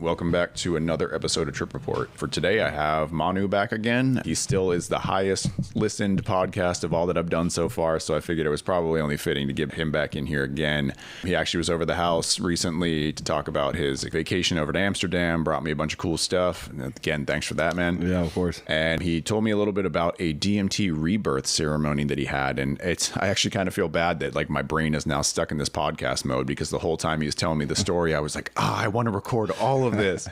Welcome back to another episode of Trip Report. For today, I have Mhanu back again. He still is the highest listened podcast of all that I've done so far, so I figured it was probably only fitting to get him back in here again. He actually was over the house recently to talk about his vacation over to Amsterdam, brought me a bunch of cool stuff. And again, thanks for that, man. Yeah, of course. And he told me a little bit about a DMT Rebirth ceremony that he had, and I actually kind of feel bad that like my brain is now stuck in this podcast mode, because the whole time he was telling me the story, I was like, I want to record all of this.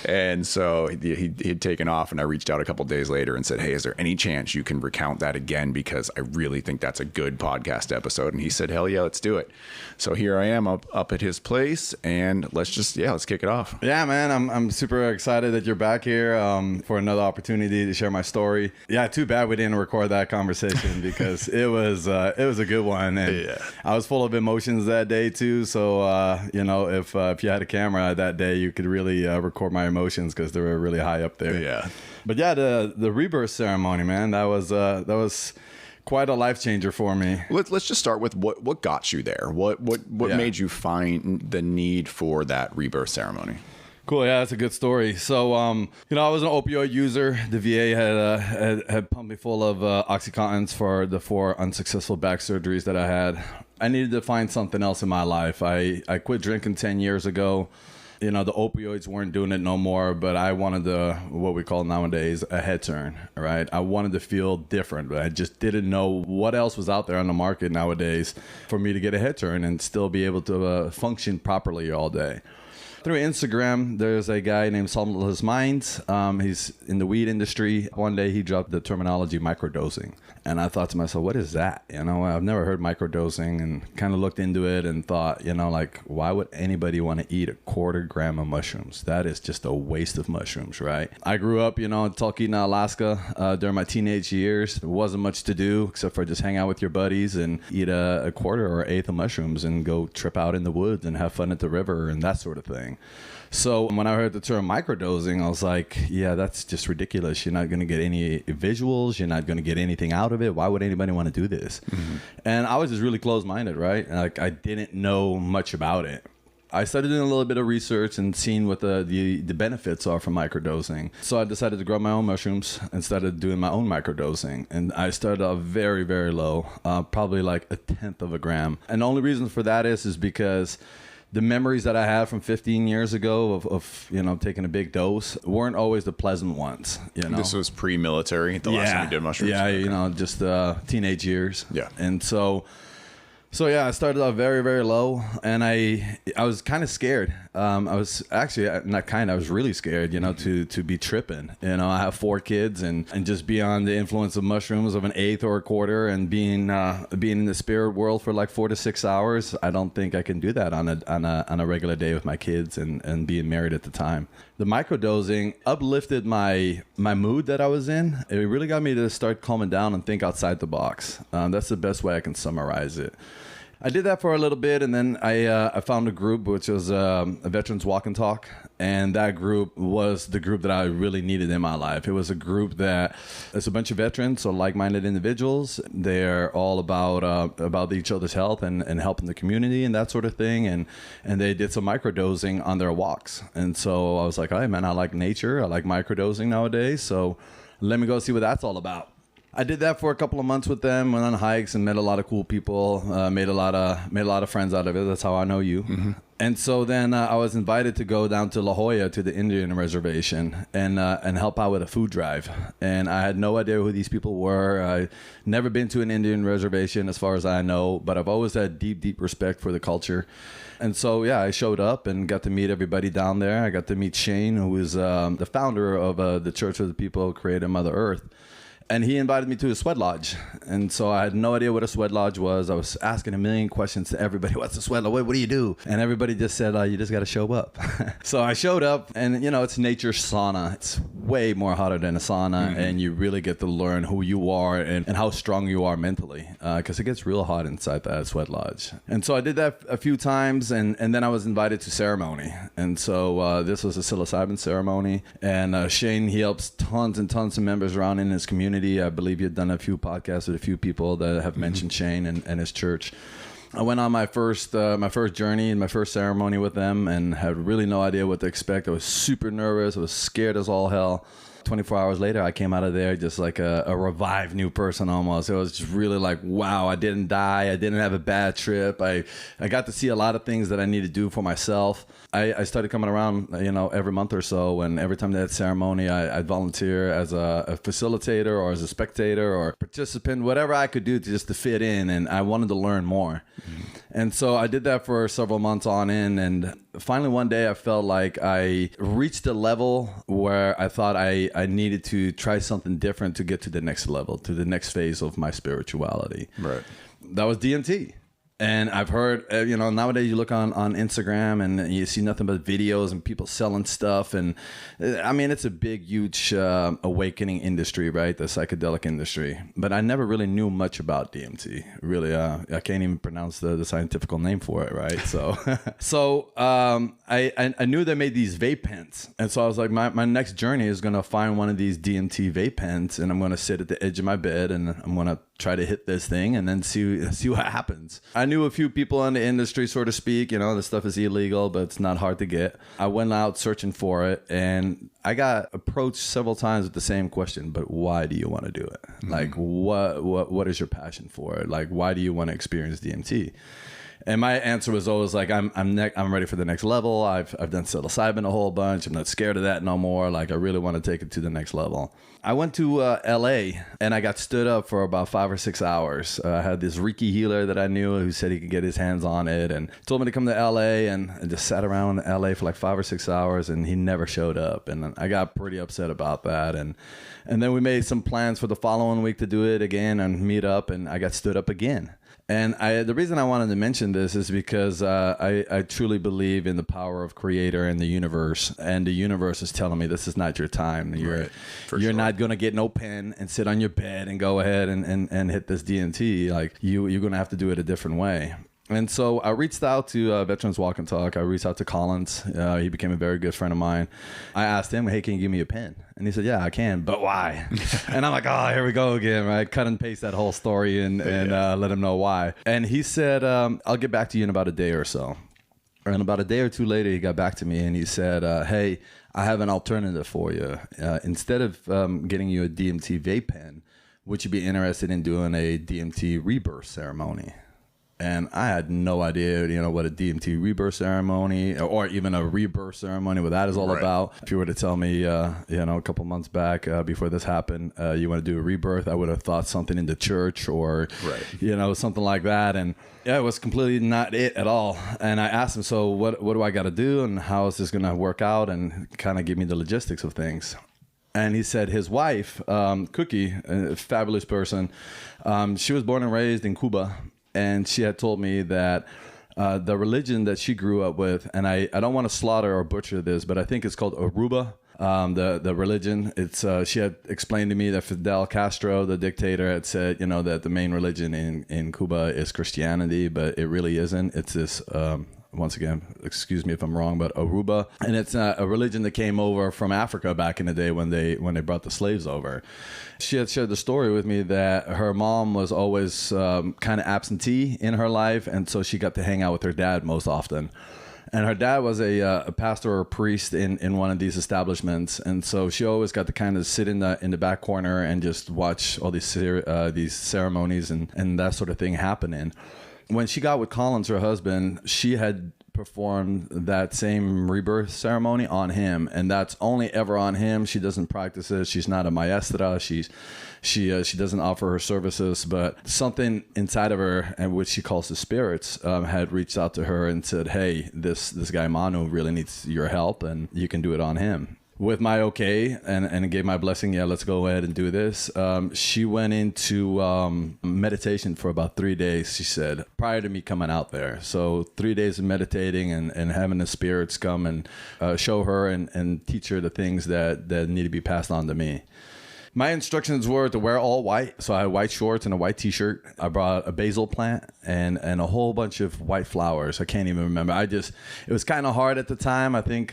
And so he'd taken off, and I reached out a couple days later and said, hey, is there any chance you can recount that again? Because I really think that's a good podcast episode. And he said, hell yeah, let's do it. So here I am up at his place, and let's kick it off. Yeah, man, I'm super excited that you're back here for another opportunity to share my story. Yeah, too bad we didn't record that conversation because it was a good one, and yeah. I was full of emotions that day too. So if you had a camera that day, you could really record my emotions because they were really high up there. Yeah. But yeah, the rebirth ceremony, man, that was quite a life changer for me. Let's just start with what got you there. What made you find the need for that rebirth ceremony? Cool. Yeah, that's a good story. So, I was an opioid user. The VA had pumped me full of Oxycontins for the 4 unsuccessful back surgeries that I had. I needed to find something else in my life. I quit drinking 10 years ago. The opioids weren't doing it no more, but I wanted what we call nowadays a head turn, right? I wanted to feel different, but I just didn't know what else was out there on the market nowadays for me to get a head turn and still be able to function properly all day. Through Instagram, there's a guy named Saltless Minds. He's in the weed industry. One day he dropped the terminology microdosing. And I thought to myself, what is that? I've never heard microdosing, and kind of looked into it and thought, why would anybody want to eat a 1/4 gram of mushrooms? That is just a waste of mushrooms, right? I grew up, in Talkeetna, Alaska during my teenage years. There wasn't much to do except for just hang out with your buddies and eat a 1/4 or 1/8 of mushrooms and go trip out in the woods and have fun at the river and that sort of thing. So when I heard the term microdosing, I was like, yeah, that's just ridiculous. You're not going to get any visuals. You're not going to get anything out of it. Why would anybody want to do this? Mm-hmm. And I was just really closed-minded, right? Like, I didn't know much about it. I started doing a little bit of research and seeing what the benefits are from microdosing. So I decided to grow my own mushrooms and started doing my own microdosing. And I started off very, very low, probably like 1/10 of a gram. And the only reason for that is because the memories that I had from 15 years ago of taking a big dose weren't always the pleasant ones. This was pre-military, last time you did mushrooms? Yeah, okay. Just teenage years. Yeah. And so yeah, I started off very, very low, and I was kind of scared. I was actually I was really scared, to be tripping. I have 4 kids, and just be on the influence of mushrooms of 1/8 or 1/4, and being in the spirit world for like 4 to 6 hours. I don't think I can do that on a regular day with my kids and being married at the time. The microdosing uplifted my mood that I was in. It really got me to start calming down and think outside the box. That's the best way I can summarize it. I did that for a little bit, and then I found a group which was a Veterans Walk and Talk, and that group was the group that I really needed in my life. It was a group that it's a bunch of veterans, so like-minded individuals. They're all about each other's health and helping the community and that sort of thing, and they did some microdosing on their walks. And so I was like, hey man, I like nature, I like microdosing nowadays, so let me go see what that's all about. I did that for a couple of months with them, went on hikes and met a lot of cool people, made a lot of friends out of it. That's how I know you. Mm-hmm. And so then I was invited to go down to La Jolla to the Indian reservation and help out with a food drive. And I had no idea who these people were. I never been to an Indian reservation as far as I know, but I've always had deep, deep respect for the culture. And so, yeah, I showed up and got to meet everybody down there. I got to meet Shane, who was the founder of the Church of the People Who Created Mother Earth. And he invited me to a sweat lodge. And so I had no idea what a sweat lodge was. I was asking a million questions to everybody. What's a sweat lodge? What do you do? And everybody just said, you just got to show up. So I showed up, and, it's nature's sauna. It's way more hotter than a sauna. Mm-hmm. And you really get to learn who you are and how strong you are mentally. Because it gets real hot inside that sweat lodge. And so I did that a few times, and then I was invited to ceremony. And so this was a psilocybin ceremony. And Shane, he helps tons and tons of members around in his community. I believe you've done a few podcasts with a few people that have mentioned Shane and his church. I went on my first journey and my first ceremony with them, and had really no idea what to expect. I was super nervous. I was scared as all hell. 24 hours later, I came out of there just like a revived new person almost. It was just really like, wow, I didn't die. I didn't have a bad trip. I got to see a lot of things that I need to do for myself. I started coming around, every month or so, and every time they had ceremony, I'd volunteer as a facilitator or as a spectator or participant, whatever I could do to fit in, and I wanted to learn more. Mm-hmm. And so I did that for several months on in, and finally one day I felt like I reached a level where I thought I needed to try something different to get to the next level, to the next phase of my spirituality. Right. That was DMT. And I've heard, nowadays you look on Instagram and you see nothing but videos and people selling stuff. And I mean, it's a big, huge awakening industry, right? The psychedelic industry. But I never really knew much about DMT. Really, I can't even pronounce the scientific name for it, right? So, I knew they made these vape pens. And so I was like, my next journey is going to find one of these DMT vape pens, and I'm going to sit at the edge of my bed, and I'm going to try to hit this thing and then see what happens. I knew a few people in the industry, so to speak. This stuff is illegal, but it's not hard to get. I went out searching for it, and I got approached several times with the same question, but why do you want to do it? Mm-hmm. Like, what is your passion for it? Like, why do you want to experience DMT? And my answer was always like, I'm ready for the next level. I've done psilocybin a whole bunch. I'm not scared of that no more. Like, I really want to take it to the next level. I went to LA, and I got stood up for about 5 or 6 hours. I had this Reiki healer that I knew who said he could get his hands on it, and told me to come to LA, and just sat around in LA for like 5 or 6 hours, and he never showed up. And I got pretty upset about that. And then we made some plans for the following week to do it again and meet up, and I got stood up again. And the reason I wanted to mention this is because I truly believe in the power of Creator and the universe. And the universe is telling me this is not your time. You're not going to get no pen and sit on your bed and go ahead and hit this DMT. Like, you're going to have to do it a different way. And so I reached out to Veterans Walk and Talk. I reached out to Collins. He became a very good friend of mine. I asked him, hey, can you give me a pen? And he said, yeah, I can, but why? And I'm like, oh, here we go again, right? Cut and paste that whole story and let him know why. And he said, I'll get back to you in about a day or so. And about a day or two later, he got back to me and he said, hey, I have an alternative for you. Instead of getting you a DMT vape pen, would you be interested in doing a DMT Rebirth ceremony? And I had no idea, what a DMT rebirth ceremony or even a rebirth ceremony, what that is all about. If you were to tell me, a couple months back before this happened, you want to do a rebirth, I would have thought something in the church or, something like that. And yeah, it was completely not it at all. And I asked him, so what do I got to do and how is this going to work out, and kind of give me the logistics of things. And he said his wife, Cookie, a fabulous person, she was born and raised in Cuba. And she had told me that the religion that she grew up with, and I don't want to slaughter or butcher this, but I think it's called Aruba, the religion. It's she had explained to me that Fidel Castro, the dictator, had said, that the main religion in Cuba is Christianity, but it really isn't. It's this... once again, excuse me if I'm wrong, but Aruba. And it's a religion that came over from Africa back in the day when they brought the slaves over. She had shared the story with me that her mom was always kind of absentee in her life, and so she got to hang out with her dad most often. And her dad was a pastor or a priest in one of these establishments, and so she always got to kind of sit in the back corner and just watch all these ceremonies and that sort of thing happening. When she got with Collins, her husband, she had performed that same rebirth ceremony on him, and that's only ever on him. She doesn't practice it. She's not a maestra. She doesn't offer her services, but something inside of her, and which she calls the spirits, had reached out to her and said, "Hey, this guy Mhanu really needs your help, and you can do it on him." With my okay and gave my blessing, yeah, let's go ahead and do this. She went into meditation for about 3 days, she said, prior to me coming out there. So 3 days of meditating and having the spirits come and show her and teach her the things that need to be passed on to me. My instructions were to wear all white. So I had white shorts and a white t-shirt. I brought a basil plant and a whole bunch of white flowers. I can't even remember. It was kind of hard at the time. I think...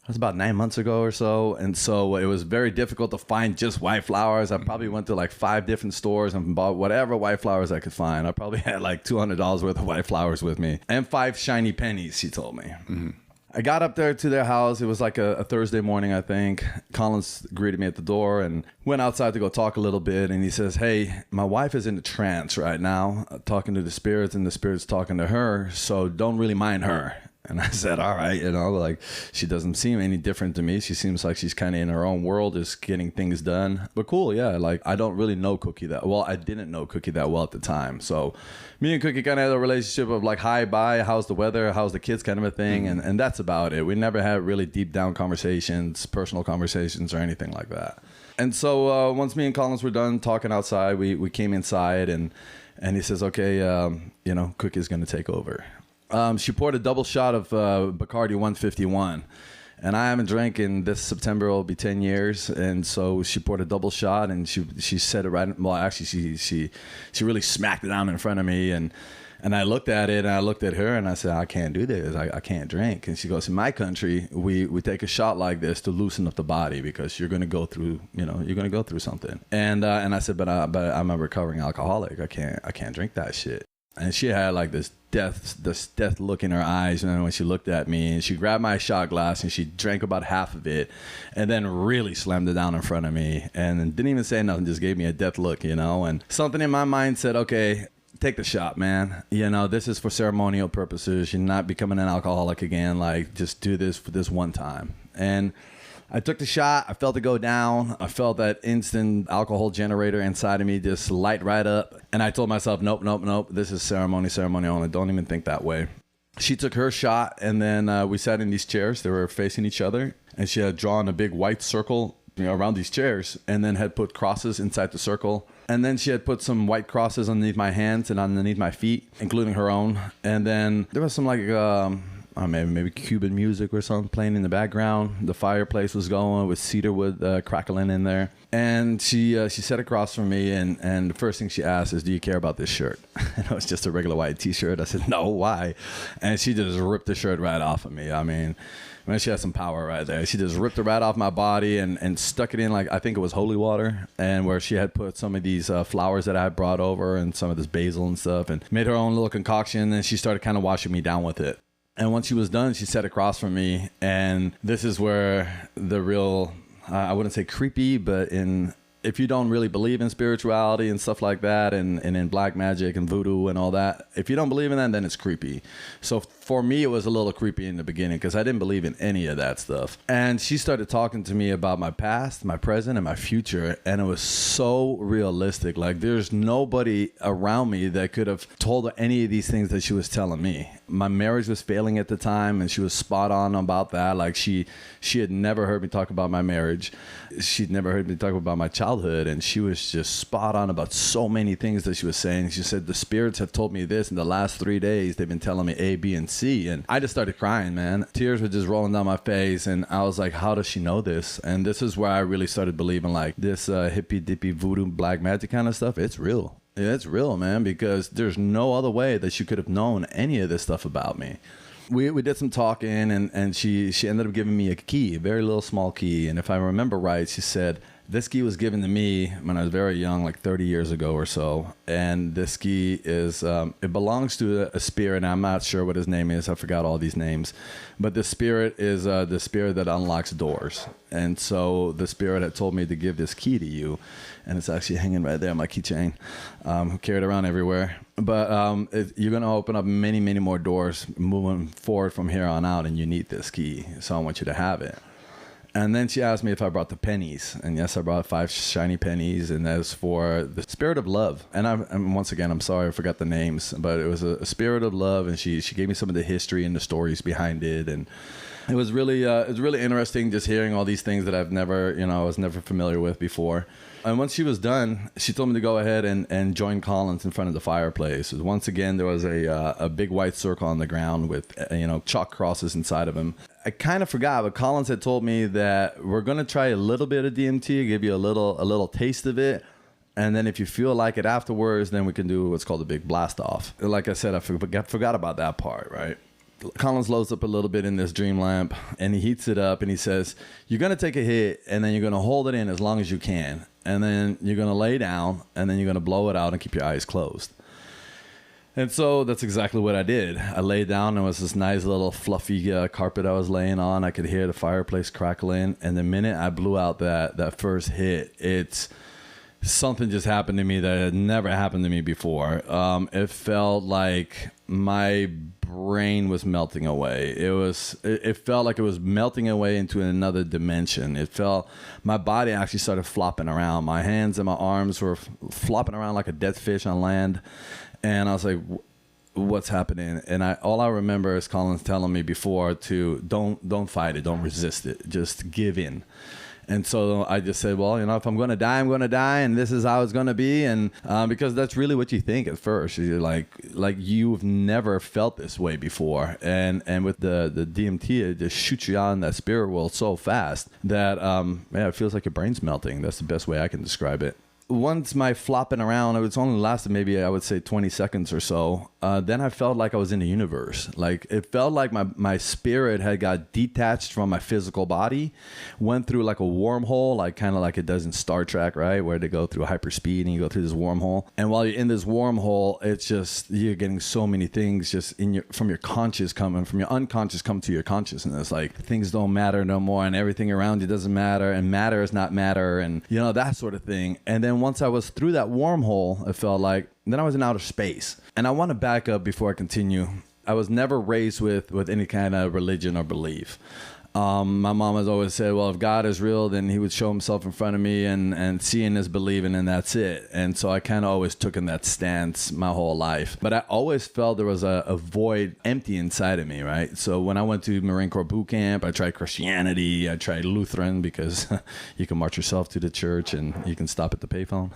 It was about 9 months ago or so. And so it was very difficult to find just white flowers. I probably went to like 5 different stores and bought whatever white flowers I could find. I probably had like $200 worth of white flowers with me and 5 shiny pennies, she told me. I got up there to their house. It was like a Thursday morning, I think. Collins greeted me at the door and went outside to go talk a little bit. And he says, hey, my wife is in a trance right now, talking to the spirits, and the spirits talking to her. So don't really mind her. And I said, all right, like she doesn't seem any different to me. She seems like she's kind of in her own world, just getting things done. But cool, yeah. Like I don't really know Cookie that well. I didn't know Cookie that well at the time. So me and Cookie kind of had a relationship of like, hi, bye, how's the weather, how's the kids kind of a thing. And that's about it. We never had really deep down conversations, personal conversations or anything like that. And so once me and Collins were done talking outside, we came inside and he says, okay, Cookie's going to take over. She poured a double shot of Bacardi 151. And I haven't drank in this September, it'll be 10 years. And so she poured a double shot and she said it right. Well, actually, she really smacked it down in front of me. And I looked at it and I looked at her and I said, I can't do this. I can't drink. And she goes, in my country, we take a shot like this to loosen up the body because you're going to go through, something. And I said, but I'm a recovering alcoholic. I can't drink that shit. And she had like this death look in her eyes, when she looked at me, and she grabbed my shot glass and she drank about half of it and then really slammed it down in front of me and didn't even say nothing, just gave me a death look, and something in my mind said, okay, take the shot, man. This is for ceremonial purposes. You're not becoming an alcoholic again. Like, just do this for this one time. And I took the shot. I felt it go down. I felt that instant alcohol generator inside of me just light right up. And I told myself, nope. This is ceremony only. Don't even think that way. She took her shot, and then we sat in these chairs. They were facing each other. And she had drawn a big white circle around these chairs and then had put crosses inside the circle. And then she had put some white crosses underneath my hands and underneath my feet, including her own. And then there was some like... maybe Cuban music or something playing in the background. The fireplace was going with cedar wood crackling in there. And she sat across from me, and the first thing she asked is, do you care about this shirt? And it was just a regular white t-shirt. I said, no, why? And she just ripped the shirt right off of me. I mean, she had some power right there. She just ripped it right off my body and stuck it in, like, I think it was holy water, and where she had put some of these flowers that I had brought over and some of this basil and stuff and made her own little concoction, and she started kind of washing me down with it. And once she was done, she sat across from me, and this is where the real, I wouldn't say creepy, but if you don't really believe in spirituality and stuff like that, and in black magic and voodoo and all that, if you don't believe in that, then it's creepy. So for me, it was a little creepy in the beginning because I didn't believe in any of that stuff. And she started talking to me about my past, my present, and my future. And it was so realistic. Like, there's nobody around me that could have told her any of these things that she was telling me. My marriage was failing at the time, and she was spot on about that. Like, she had never heard me talk about my marriage. She'd never heard me talk about my childhood, and she was just spot on about so many things that she was saying. She said, the spirits have told me this in the last 3 days. They've been telling me A, B, and C. And I just started crying, man. Tears were just rolling down my face, and I was like, how does she know this? And this is where I really started believing, like, this hippy dippy voodoo black magic kind of stuff. It's real. It's real, man, because there's no other way that she could have known any of this stuff about me. We did some talking, and she ended up giving me a key, a very little small key. And if I remember right, she said, this key was given to me when I was very young, like 30 years ago or so. And this key is, it belongs to a spirit, and I'm not sure what his name is. I forgot all these names. But the spirit is the spirit that unlocks doors. And so the spirit had told me to give this key to you. And it's actually hanging right there on my keychain. Carry it around everywhere. But you're going to open up many, many more doors moving forward from here on out, and you need this key. So I want you to have it. And then she asked me if I brought the pennies. And yes, I brought 5 shiny pennies, and that's for the spirit of love. And once again, I'm sorry, I forgot the names, but it was a spirit of love, and she gave me some of the history and the stories behind it. And it was really interesting just hearing all these things that I was never familiar with before. And once she was done, she told me to go ahead and join Collins in front of the fireplace. Once again, there was a big white circle on the ground with chalk crosses inside of him. I kind of forgot, but Collins had told me that we're going to try a little bit of DMT, give you a little taste of it. And then if you feel like it afterwards, then we can do what's called a big blast off. Like I said, I forgot about that part, right? Collins loads up a little bit in this dream lamp and he heats it up and he says, you're going to take a hit and then you're going to hold it in as long as you can. And then you're going to lay down and then you're going to blow it out and keep your eyes closed. And so that's exactly what I did. I laid down. There was this nice little fluffy carpet I was laying on. I could hear the fireplace crackling. And the minute I blew out that first hit, something just happened to me that had never happened to me before. It felt like my brain was melting away. It felt like it was melting away into another dimension. It felt my body actually started flopping around. My hands and my arms were flopping around like a dead fish on land. And I was like, what's happening? And all I remember is Collins telling me before to don't fight it, don't resist it, just give in. And so I just said, well, if I'm going to die, I'm going to die, and this is how it's going to be. And because that's really what you think at first. You're like you've never felt this way before. And with the DMT, it just shoots you out in that spirit world so fast that, it feels like your brain's melting. That's the best way I can describe it. Once my flopping around, it's only lasted maybe, I would say, 20 seconds or so. Then I felt like I was in the universe. Like it felt like my spirit had got detached from my physical body, went through like a wormhole, like kind of like it does in Star Trek, right? Where they go through hyperspeed and you go through this wormhole. And while you're in this wormhole, it's just, you're getting so many things just from your conscious coming, from your unconscious come to your consciousness. Like things don't matter no more and everything around you doesn't matter and matter is not matter and, that sort of thing. And then once I was through that wormhole, it felt like, then I was in outer space. And I want to back up before I continue. I was never raised with any kind of religion or belief. My mom has always said, well, if God is real, then he would show himself in front of me and seeing is believing and that's it. And so I kind of always took in that stance my whole life. But I always felt there was a void empty inside of me, right? So when I went to Marine Corps boot camp, I tried Christianity, I tried Lutheran because you can march yourself to the church and you can stop at the payphone.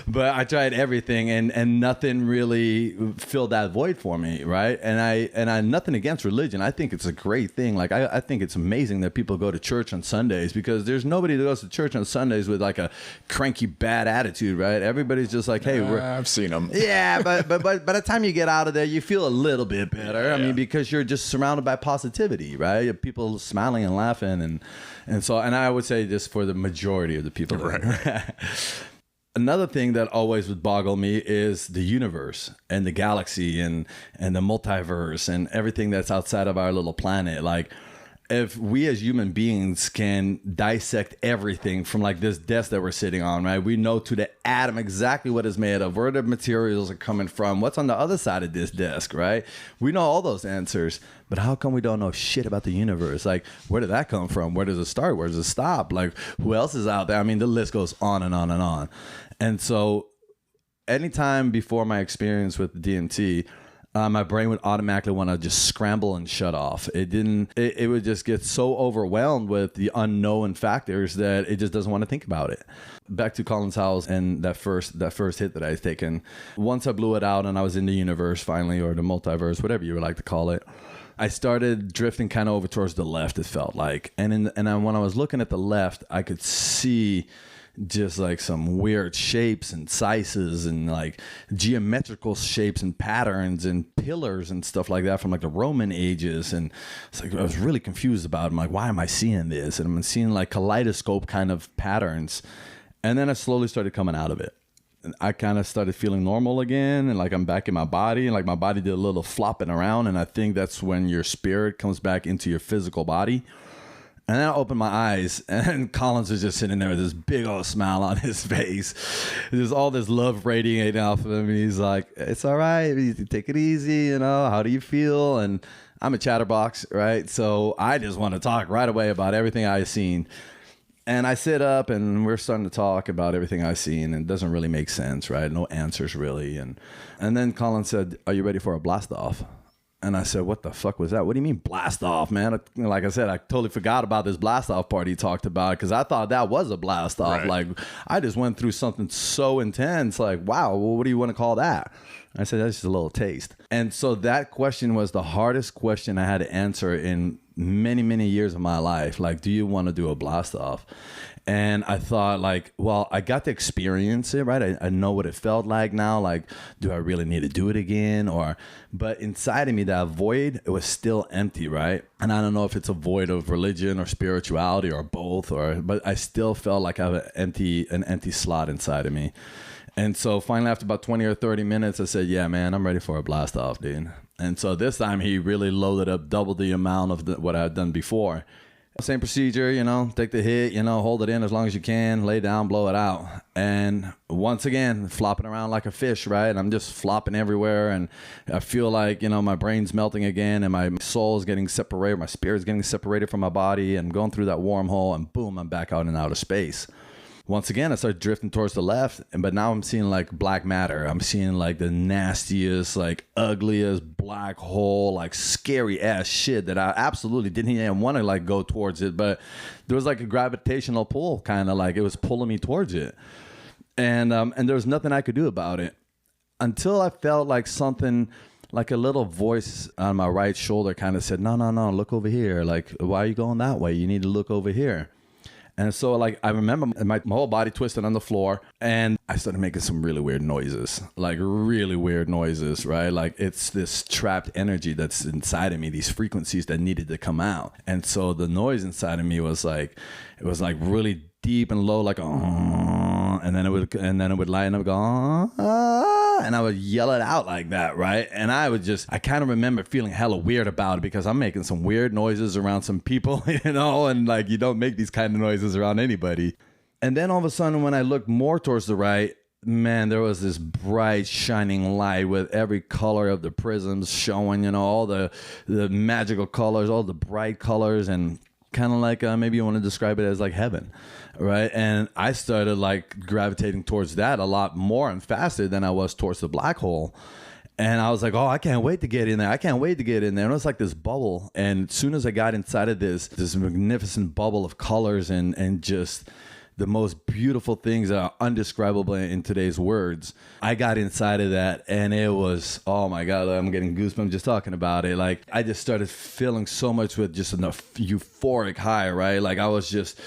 But I tried everything and nothing really filled that void for me, right? And I nothing against religion. I think it's a great thing. Like I think it's amazing that people go to church on Sundays because there's nobody that goes to church on Sundays with like a cranky bad attitude, right? Everybody's just like, hey, I've seen them. Yeah, but by the time you get out of there, you feel a little bit better. Yeah. I mean, because you're just surrounded by positivity, right? People smiling and laughing, and I would say just for the majority of the people, right? Another thing that always would boggle me is the universe and the galaxy and the multiverse and everything that's outside of our little planet. Like, if we as human beings can dissect everything from like this desk that we're sitting on, right? We know to the atom exactly what it's made of, where the materials are coming from, what's on the other side of this desk, right? We know all those answers, but how come we don't know shit about the universe? Like, where did that come from? Where does it start? Where does it stop? Like, who else is out there? I mean, the list goes on and on and on. And so anytime before my experience with DMT, my brain would automatically want to just scramble and shut off. It would just get so overwhelmed with the unknown factors that it just doesn't want to think about it. Back to Collins House and that first hit that I had taken. Once I blew it out and I was in the universe finally, or the multiverse, whatever you would like to call it, I started drifting kind of over towards the left, it felt like. And when I was looking at the left, I could see just like some weird shapes and sizes and like geometrical shapes and patterns and pillars and stuff like that from like the Roman ages. And it's like I was really confused about it. I'm like, why am I seeing this? And I'm seeing like kaleidoscope kind of patterns. And then I slowly started coming out of it. And I kind of started feeling normal again, and like I'm back in my body, and like my body did a little flopping around. And I think that's when your spirit comes back into your physical body. And then I opened my eyes, and Collins was just sitting there with this big old smile on his face. There's all this love radiating off of him. And he's like, it's all right. Take it easy. How do you feel? And I'm a chatterbox, right? So I just want to talk right away about everything I've seen. And I sit up, and we're starting to talk about everything I've seen, and it doesn't really make sense, right? No answers, really. And then Collins said, are you ready for a blast off? And I said, what the fuck was that? What do you mean blast off, man? Like I said, I totally forgot about this blast off part he talked about because I thought that was a blast off. Right. Like, I just went through something so intense. Like, wow, well, what do you want to call that? I said, that's just a little taste. And so that question was the hardest question I had to answer in many years of my life, like, do you want to do a blast off? And I thought, like, well, I got to experience it, right? I know what it felt like now. Like, do I really need to do it again? But inside of me, that void, it was still empty, right? And I don't know if it's a void of religion or spirituality or both, but I still felt like I have an empty slot inside of me. And so finally, after about 20 or 30 minutes, I said, yeah, man, I'm ready for a blast off, dude. And so this time he really loaded up double the amount of what I had done before. Same procedure, take the hit, hold it in as long as you can, lay down, blow it out. And once again, flopping around like a fish, right? I'm just flopping everywhere. And I feel like, my brain's melting again and my soul is getting separated. My spirit's getting separated from my body and going through that wormhole, and boom, I'm back out in outer space. Once again, I started drifting towards the left, but now I'm seeing like black matter. I'm seeing like the nastiest, like ugliest black hole, like scary ass shit that I absolutely didn't even want to like go towards it. But there was like a gravitational pull, kind of like it was pulling me towards it. And there was nothing I could do about it until I felt like something, like a little voice on my right shoulder kind of said, no, look over here. Like, why are you going that way? You need to look over here. And so, like, I remember my whole body twisted on the floor, and I started making some really weird noises, right? Like, it's this trapped energy that's inside of me, these frequencies that needed to come out. And so the noise inside of me was like, it was like really deep and low, like, and then it would lighten up and go, and I would yell it out like that, right? And I kind of remember feeling hella weird about it because I'm making some weird noises around some people, and like, you don't make these kind of noises around anybody. And then all of a sudden, when I looked more towards the right, man, there was this bright shining light with every color of the prisms showing, all the magical colors, all the bright colors, and kind of like maybe you want to describe it as like heaven, right? And I started like gravitating towards that a lot more and faster than I was towards the black hole. And I was like, oh, I can't wait to get in there. And it was like this bubble. And as soon as I got inside of this magnificent bubble of colors and just the most beautiful things that are undescribable in today's words, I got inside of that, and it was, oh my God, I'm getting goosebumps just talking about it. Like, I just started feeling so much with just a euphoric high, right? Like, I was just,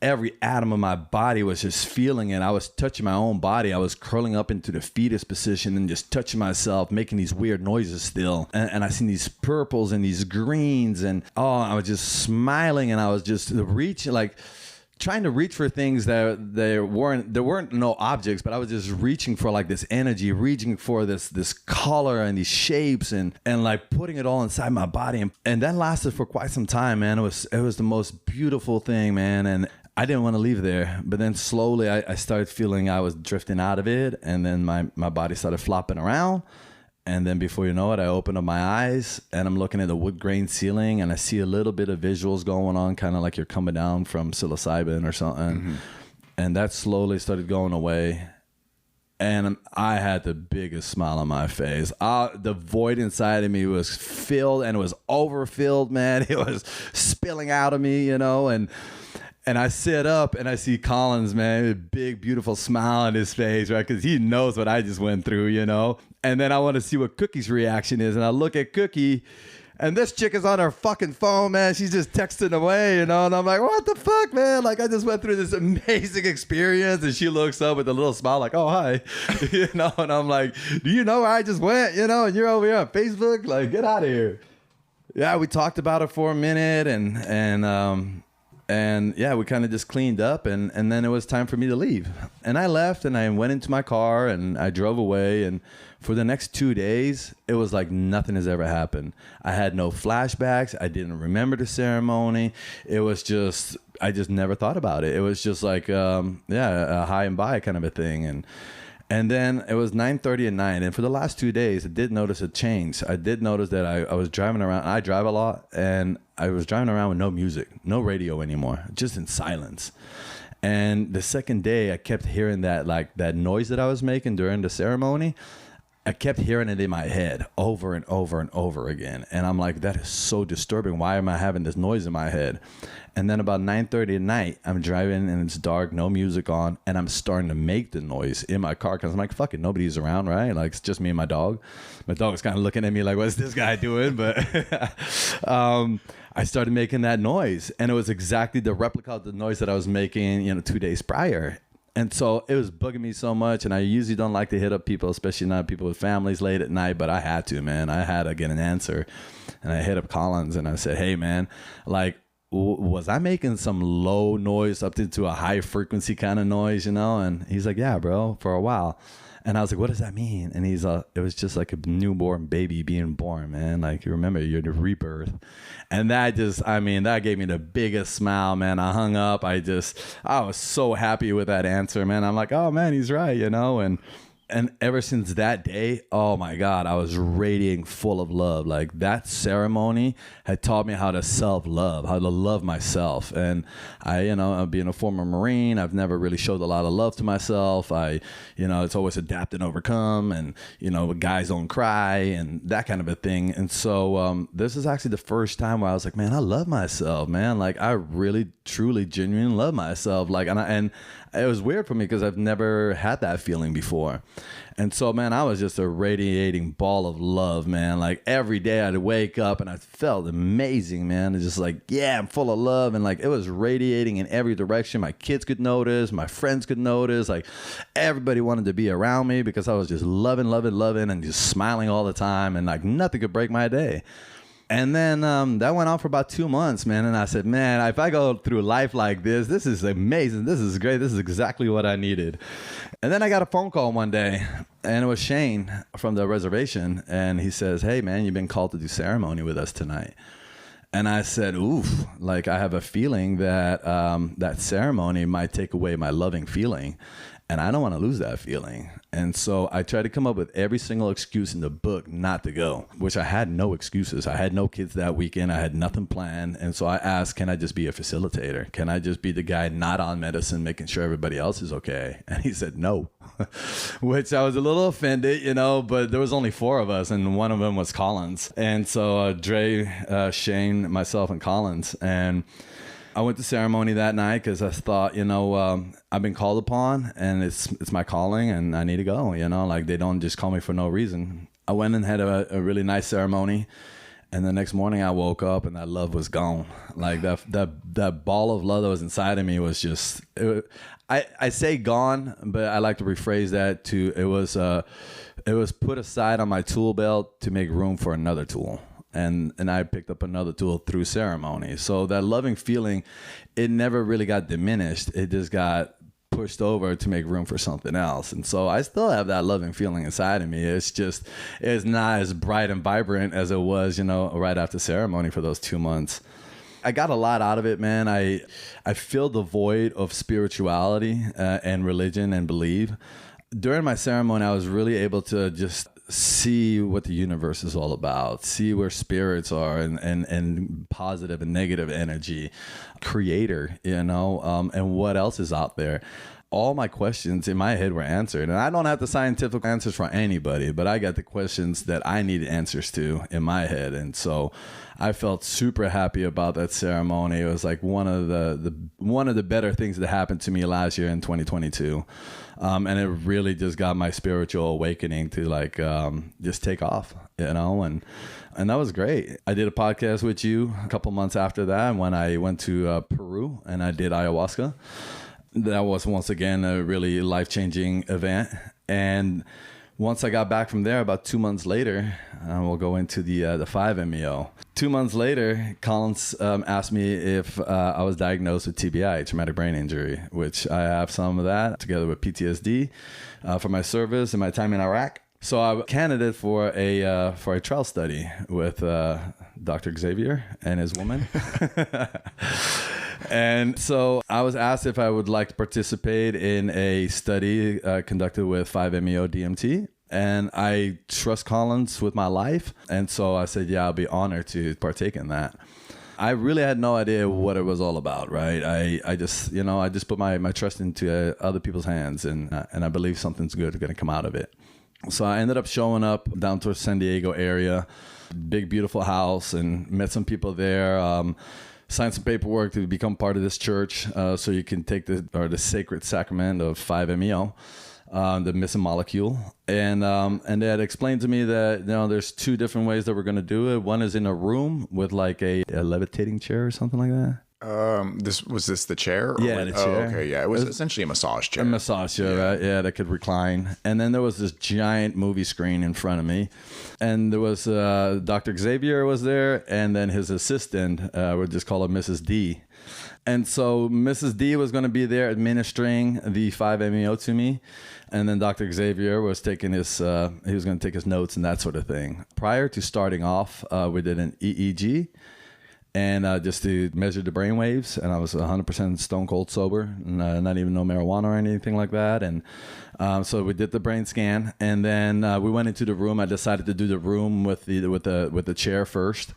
every atom of my body was just feeling it. I was touching my own body. I was curling up into the fetus position and just touching myself, making these weird noises still. And I seen these purples and these greens, and I was just smiling, and I was just reaching, like, trying to reach for things that there weren't no objects, but I was just reaching for like this energy, reaching for this color and these shapes, and like putting it all inside my body, and that lasted for quite some time, man. It was the most beautiful thing, man, and I didn't want to leave there. But then slowly I started feeling I was drifting out of it, and then my body started flopping around. And then before you know it, I open up my eyes and I'm looking at the wood grain ceiling, and I see a little bit of visuals going on, kind of like you're coming down from psilocybin or something. Mm-hmm. And that slowly started going away. And I had the biggest smile on my face. The void inside of me was filled, and it was overfilled, man. It was spilling out of me, And I sit up and I see Collins, man, a big, beautiful smile on his face, right? Because he knows what I just went through, And then I want to see what Cookie's reaction is. And I look at Cookie, and this chick is on her fucking phone, man. She's just texting away, And I'm like, what the fuck, man? Like, I just went through this amazing experience. And she looks up with a little smile like, oh, hi. And I'm like, do you know where I just went? And you're over here on Facebook? Like, get out of here. Yeah, we talked about it for a minute, and yeah, we kind of just cleaned up, and then it was time for me to leave. And I left, and I went into my car, and I drove away. And for the next 2 days, it was like nothing has ever happened. I had no flashbacks. I didn't remember the ceremony. It was just, I just never thought about it. It was just like, a high and by kind of a thing. And then it was 9:30 at night. And for the last 2 days, I did notice a change. I did notice that I was driving around. I drive a lot, and I was driving around with no music, no radio anymore, just in silence. And the second day, I kept hearing that noise that I was making during the ceremony. I kept hearing it in my head over and over and over again. And I'm like, that is so disturbing. Why am I having this noise in my head? And then about 9:30 at night, I'm driving and it's dark, no music on, and I'm starting to make the noise in my car because I'm like, fuck it, nobody's around, right? Like, it's just me and my dog. My dog's kind of looking at me like, what's this guy doing? But I started making that noise, and it was exactly the replica of the noise that I was making, 2 days prior. And so it was bugging me so much. And I usually don't like to hit up people, especially not people with families late at night, but I had to, man. I had to get an answer. And I hit up Collins and I said, hey, man, like, was I making some low noise up into a high frequency kind of noise, And he's like, yeah, bro, for a while. And I was like, what does that mean? And he's it was just like a newborn baby being born, man. Like, you remember, you're the rebirth. And that that gave me the biggest smile, man. I hung up. I was so happy with that answer, man. I'm like, oh, man, he's right, And ever since that day, oh my God, I was radiating full of love. Like, that ceremony had taught me how to self-love, how to love myself. And being a former Marine, I've never really showed a lot of love to myself. It's always adapt and overcome, and, guys don't cry and that kind of a thing. And so this is actually the first time where I was like, man, I love myself, man. Like, I really, truly, genuinely love myself. Like, and it was weird for me because I've never had that feeling before. And so, man, I was just a radiating ball of love, man. Like, every day I'd wake up and I felt amazing, man. It's just like, yeah, I'm full of love. And like, it was radiating in every direction. My kids could notice, my friends could notice, like, everybody wanted to be around me because I was just loving and just smiling all the time. And like, nothing could break my day. And then that went on for about 2 months, man. And I said, man, if I go through life like this is amazing. This is great. This is exactly what I needed. And then I got a phone call one day, and it was Shane from the reservation. And he says, hey, man, you've been called to do ceremony with us tonight. And I said, oof, like, I have a feeling that that ceremony might take away my loving feeling. And I don't want to lose that feeling. And so I tried to come up with every single excuse in the book not to go, which I had no excuses. I had no kids that weekend. I had nothing planned. And so I asked, can I just be a facilitator? Can I just be the guy not on medicine, making sure everybody else is okay? And he said, no, which I was a little offended, but there was only 4 of us, and one of them was Collins. And so Dre, Shane, myself, and Collins. And I went to ceremony that night because I thought, I've been called upon, and it's my calling, and I need to go, like, they don't just call me for no reason. I went and had a really nice ceremony, and the next morning I woke up and that love was gone. Like, that ball of love that was inside of me was just, I say gone, but I like to rephrase that to, it was put aside on my tool belt to make room for another tool. And I picked up another tool through ceremony. So that loving feeling, it never really got diminished. It just got pushed over to make room for something else. And so I still have that loving feeling inside of me. It's not as bright and vibrant as it was, right after ceremony for those 2 months. I got a lot out of it, man. I filled the void of spirituality and religion and belief. During my ceremony, I was really able to just see what the universe is all about, see where spirits are, and positive and negative energy, creator, and what else is out there. All my questions in my head were answered, and I don't have the scientific answers for anybody, but I got the questions that I needed answers to in my head. And so I felt super happy about that ceremony. It was like one of the better things that happened to me last year in 2022. And it really just got my spiritual awakening to like just take off, and that was great. I did a podcast with you a couple months after that when I went to Peru and I did ayahuasca. That was once again a really life-changing event. And once I got back from there, about 2 months later, we'll go into the 5-MeO. 2 months later, Collins asked me if I was diagnosed with TBI, traumatic brain injury, which I have some of that together with PTSD for my service and my time in Iraq. So I was a candidate for a trial study with Dr. Xavier and his woman. And so I was asked if I would like to participate in a study conducted with 5-MeO DMT. And I trust Collins with my life. And so I said, yeah, I'll be honored to partake in that. I really had no idea what it was all about, right? I just put my trust into other people's hands, and I believe something's good is going to come out of it. So I ended up showing up down towards San Diego area, big, beautiful house, and met some people there. Signed some paperwork to become part of this church, so you can take the sacred sacrament of 5-MeO. the missing molecule. And they had explained to me that, there's two different ways that we're going to do it. One is in a room with like a levitating chair or something like that. Was this the chair? Yeah, the chair. Oh, okay, yeah. It was essentially a massage chair. A massage chair, right? Yeah, that could recline. And then there was this giant movie screen in front of me. And there was Dr. Xavier was there, and then his assistant, we'll just call her Mrs. D. And so Mrs. D was going to be there administering the 5-MeO to me. And then Dr. Xavier was taking he was going to take his notes and that sort of thing. Prior to starting off, we did an EEG. And just to measure the brain waves, and I was 100% stone cold sober, and, not even no marijuana or anything like that. And so we did the brain scan, and then we went into the room. I decided to do the room with the chair first.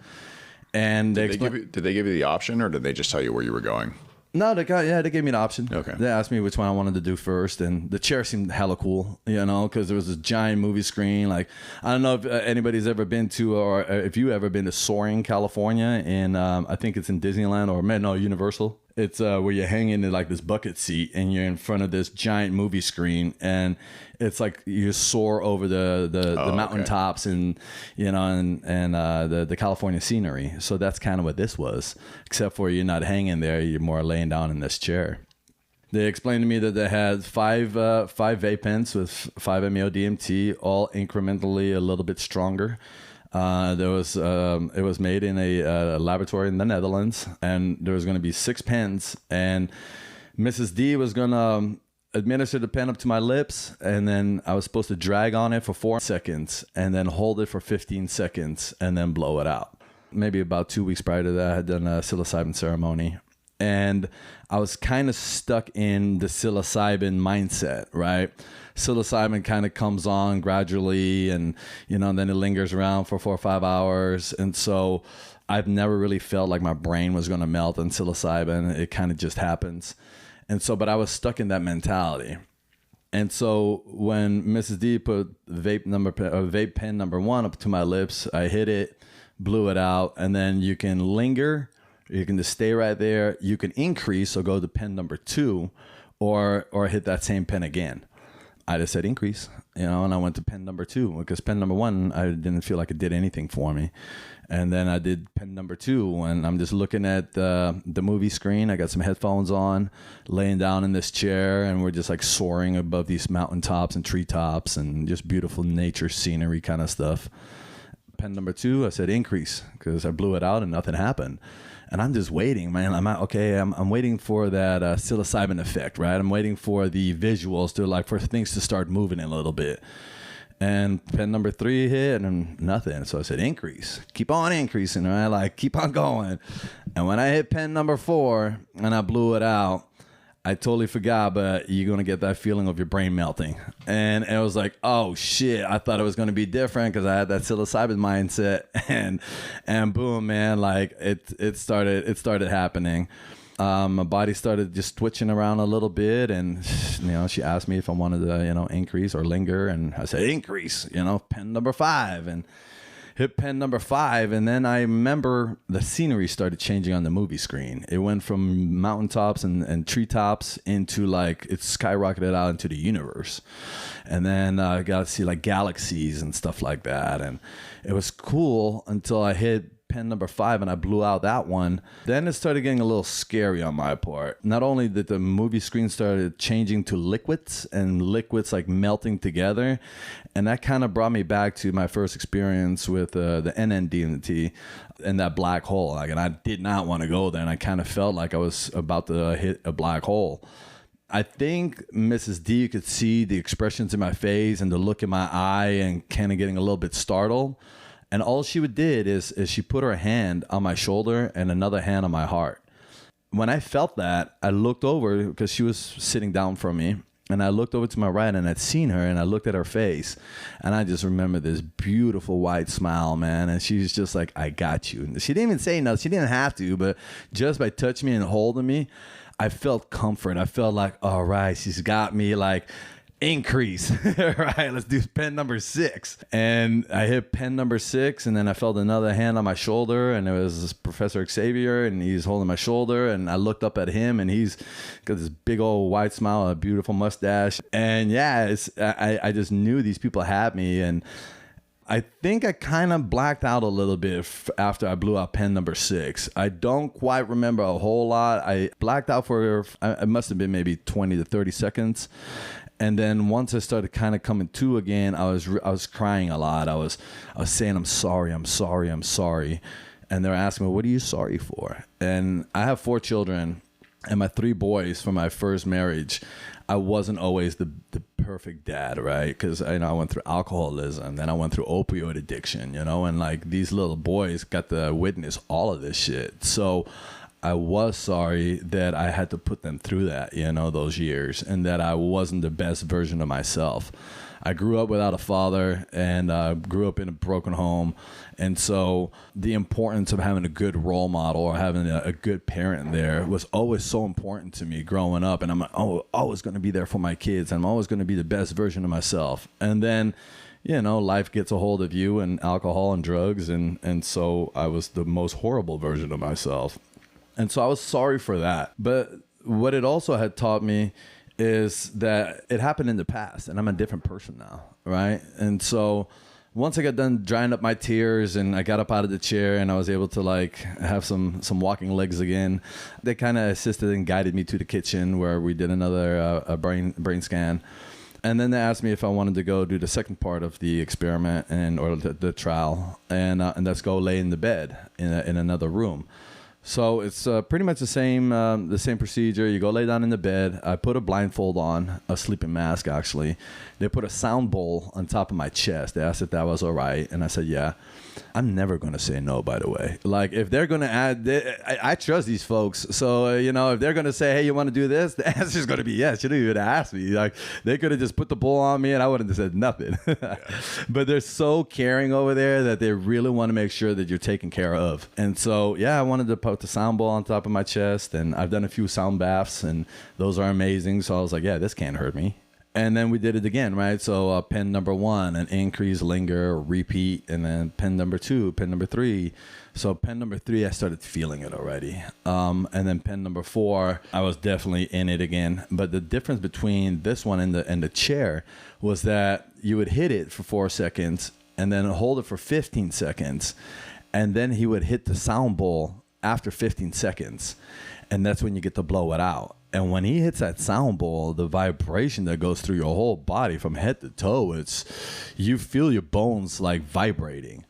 And did they give you the option, or did they just tell you where you were going? No, they gave me an option. Okay. They asked me which one I wanted to do first, and the chair seemed hella cool, because there was this giant movie screen. Like, I don't know if anybody's ever been to, or if you ever been to Soaring, California, and I think it's in Disneyland or Universal. It's where you're hanging in like this bucket seat, and you're in front of this giant movie screen, and it's like you soar over the mountaintops and the California scenery. So that's kind of what this was, except for you're not hanging there; you're more laying down in this chair. They explained to me that they had five vape pens with 5-MeO DMT, all incrementally a little bit stronger. It was made in a laboratory in the Netherlands, and there was going to be 6 pens, and Mrs. D was going to administer the pen up to my lips, and then I was supposed to drag on it for 4 seconds and then hold it for 15 seconds and then blow it out. Maybe about 2 weeks prior to that, I had done a psilocybin ceremony. And I was kind of stuck in the psilocybin mindset, right? Psilocybin kind of comes on gradually, and then it lingers around for 4 or 5 hours. And so I've never really felt like my brain was going to melt on psilocybin. It kind of just happens. And so, but I was stuck in that mentality. And so when Mrs. D put vape pen number 1 up to my lips, I hit it, blew it out, and then you can linger. You can just stay right there. You can increase or go to pen number 2, or hit that same pen again. I just said increase, and I went to pen number 2 because pen number 1, I didn't feel like it did anything for me. And then I did pen number 2, and I'm just looking at the movie screen. I got some headphones on, laying down in this chair, and we're just like soaring above these mountaintops and treetops and just beautiful nature scenery kind of stuff. Pen number 2, I said increase because I blew it out and nothing happened. And I'm just waiting, man. I'm waiting for that psilocybin effect, right? I'm waiting for the visuals for things to start moving a little bit. And pen number 3 hit and nothing. So I said, increase. Keep on increasing, right? Like, keep on going. And when I hit pen number 4 and I blew it out, I totally forgot, but you're going to get that feeling of your brain melting. And it was like, oh, shit. I thought it was going to be different because I had that psilocybin mindset. And boom, man, like it started happening. My body started just twitching around a little bit. And, she asked me if I wanted to, increase or linger. And I said, increase, pen number 5. And hit pen number 5, and then I remember the scenery started changing on the movie screen. It went from mountaintops and treetops into it skyrocketed out into the universe. And then I got to see like galaxies and stuff like that. And it was cool until I hit pen number 5 and I blew out that one. Then it started getting a little scary on my part. Not only did the movie screen started changing to liquids and liquids like melting together, and that kind of brought me back to my first experience with the NN-DMT and that black hole. And I did not want to go there, and I kind of felt like I was about to hit a black hole. I think Mrs. D could see the expressions in my face and the look in my eye and kind of getting a little bit startled. And all she did is she put her hand on my shoulder and another hand on my heart. When I felt that, I looked over because she was sitting down from me. And I looked over to my right and I'd seen her and I looked at her face. And I just remember this beautiful white smile, man. And she was just like, I got you. And she didn't even say no. She didn't have to. But just by touching me and holding me, I felt comfort. I felt like, all right, she's got me. Like, increase. Right, let's do pen number 6. And I hit pen number 6, and then I felt another hand on my shoulder, and it was this Professor Xavier, and he's holding my shoulder, and I looked up at him, and he's got this big old white smile, a beautiful mustache. And yeah, I just knew these people had me. And I think I kind of blacked out a little bit after I blew out pen number 6. I don't quite remember a whole lot. I blacked out for, it must have been maybe 20 to 30 seconds. And then once I started kind of coming to again, I was crying a lot. I was saying, I'm sorry. And they're asking me, what are you sorry for? And I have 4 children, and my 3 boys from my first marriage. I wasn't always the perfect dad, right? Because I went through alcoholism, then I went through opioid addiction, and like these little boys got to witness all of this shit. So I was sorry that I had to put them through that, those years, and that I wasn't the best version of myself. I grew up without a father, and grew up in a broken home. And so the importance of having a good role model or having a good parent there was always so important to me growing up. And I'm always going to be there for my kids. I'm always going to be the best version of myself. And then, life gets a hold of you, and alcohol and drugs. And so I was the most horrible version of myself. And so I was sorry for that. But what it also had taught me is that it happened in the past, and I'm a different person now, right? And so once I got done drying up my tears, and I got up out of the chair, and I was able to like have some walking legs again, they kind of assisted and guided me to the kitchen where we did another brain scan. And then they asked me if I wanted to go do the second part of the experiment or the trial, and let's go lay in the bed in another room. So it's pretty much the same procedure. You go lay down in the bed. I put a blindfold on, a sleeping mask actually. They put a sound bowl on top of my chest. They asked if that was all right, and I said yeah. I'm never going to say no, by the way. Like, if they're going to add, I trust these folks. So, if they're going to say, hey, you want to do this? The answer is going to be yes. You don't even ask me. Like, they could have just put the bowl on me and I wouldn't have said nothing. Yeah. But they're so caring over there that they really want to make sure that you're taken care of. And so, yeah, I wanted to put the sound bowl on top of my chest, and I've done a few sound baths, and those are amazing. So I was like, yeah, this can't hurt me. And then we did it again, right? So pen number 1, an increase, linger, repeat, and then pen number 2, pen number 3. So pen number 3, I started feeling it already. And then pen number 4, I was definitely in it again. But the difference between this one and the chair was that you would hit it for 4 seconds and then hold it for 15 seconds. And then he would hit the sound bowl after 15 seconds. And that's when you get to blow it out. And when he hits that sound bowl, the vibration that goes through your whole body from head to toe, you feel your bones like vibrating.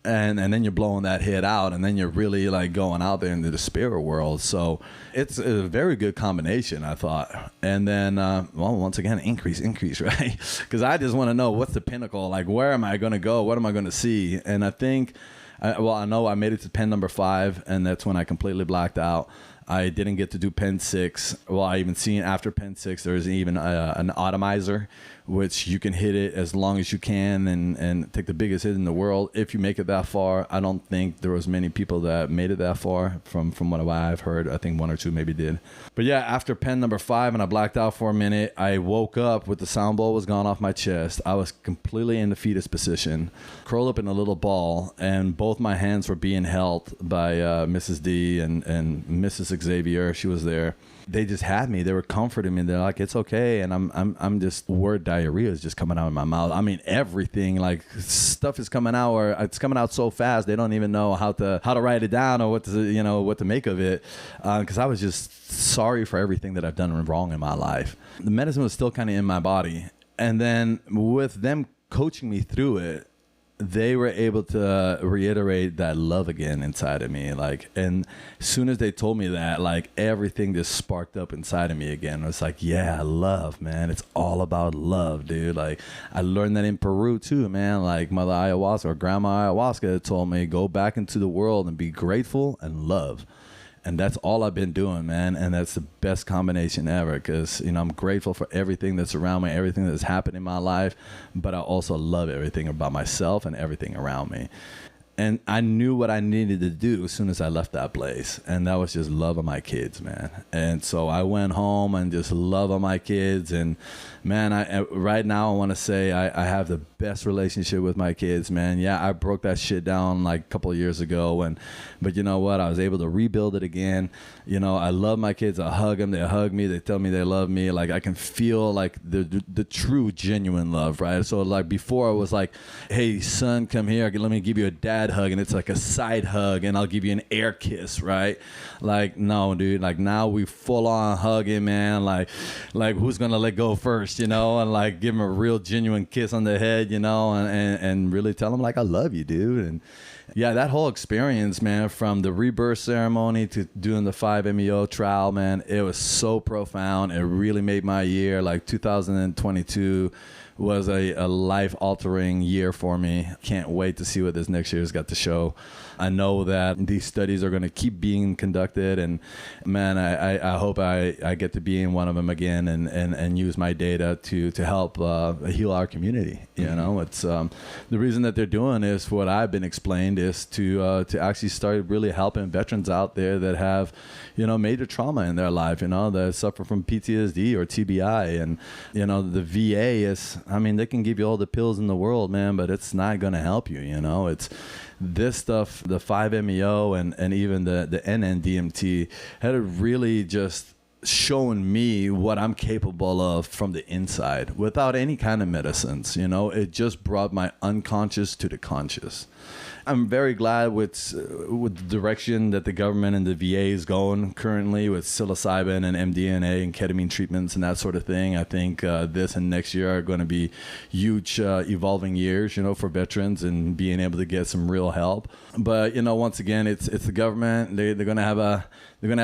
And then you're blowing that hit out, and then you're really like going out there into the spirit world. So it's a very good combination, I thought. And then, once again, increase, right? Because I just want to know what's the pinnacle, like where am I going to go? What am I going to see? And I think, I know I made it to pen number 5, and that's when I completely blacked out. I didn't get to do pen 6. Well, I even seen after pen 6, there's even an atomizer, which you can hit it as long as you can and take the biggest hit in the world. If you make it that far, I don't think there was many people that made it that far from what I've heard. I think 1 or 2 maybe did. But yeah, after pen number 5 and I blacked out for a minute, I woke up with the sound bowl was gone off my chest. I was completely in the fetus position, curled up in a little ball, and both my hands were being held by Mrs. D and Mrs. Xavier. She was there. They just had me. They were comforting me. They're like, it's okay. And I'm just, word diarrhea is just coming out of my mouth. I mean, everything, like stuff is coming out, or it's coming out so fast they don't even know how to write it down or what to make of it. Because I was just sorry for everything that I've done wrong in my life. The medicine was still kind of in my body. And then with them coaching me through it, they were able to reiterate that love again inside of me. Like, and as soon as they told me that, like everything just sparked up inside of me again. It's like, yeah, love, man. It's all about love, dude. Like, I learned that in Peru too, man. Like Mother Ayahuasca or Grandma Ayahuasca told me, go back into the world and be grateful and love. And that's all I've been doing, man. And that's the best combination ever, because, I'm grateful for everything that's around me, everything that's happened in my life. But I also love everything about myself and everything around me. And I knew what I needed to do as soon as I left that place. And that was just love of my kids, man. And so I went home and just love of my kids. And man, right now I want to say I have the best relationship with my kids, man. Yeah, I broke that shit down like a couple of years ago. But you know what? I was able to rebuild it again. You know, I love my kids. I hug them. They hug me. They tell me they love me. Like I can feel like the true, genuine love, right? So like before I was like, hey, son, come here. Let me give you a dad hug, and it's like a side hug, and I'll give you an air kiss, right? Like, no, dude, like now we full on hugging, man. Like who's gonna let go first, you know? And like give him a real genuine kiss on the head, you know, and really tell him like I love you, dude. And yeah, that whole experience, man, from the rebirth ceremony to doing the 5-MeO trial, man, it was so profound. It really made my year. Like 2022 was a life-altering year for me. Can't wait to see what this next year's got to show. I know that these studies are going to keep being conducted, and man, I hope I get to be in one of them again and use my data to help heal our community. You know, it's the reason that they're doing this, what I've been explained, is to actually start really helping veterans out there that have, you know, major trauma in their life, you know, that suffer from PTSD or TBI. And, you know, the VA is, I mean, they can give you all the pills in the world, man, but it's not going to help you, you know. It's this stuff, the 5-MeO and even the NN-DMT had really just shown me what I'm capable of from the inside without any kind of medicines, you know. It just brought my unconscious to the conscious. I'm very glad with the direction that the government and the VA is going currently with psilocybin and MDMA and ketamine treatments and that sort of thing. I think this and next year are going to be huge evolving years, you know, for veterans and being able to get some real help. But, you know, once again, it's the government. They're going to have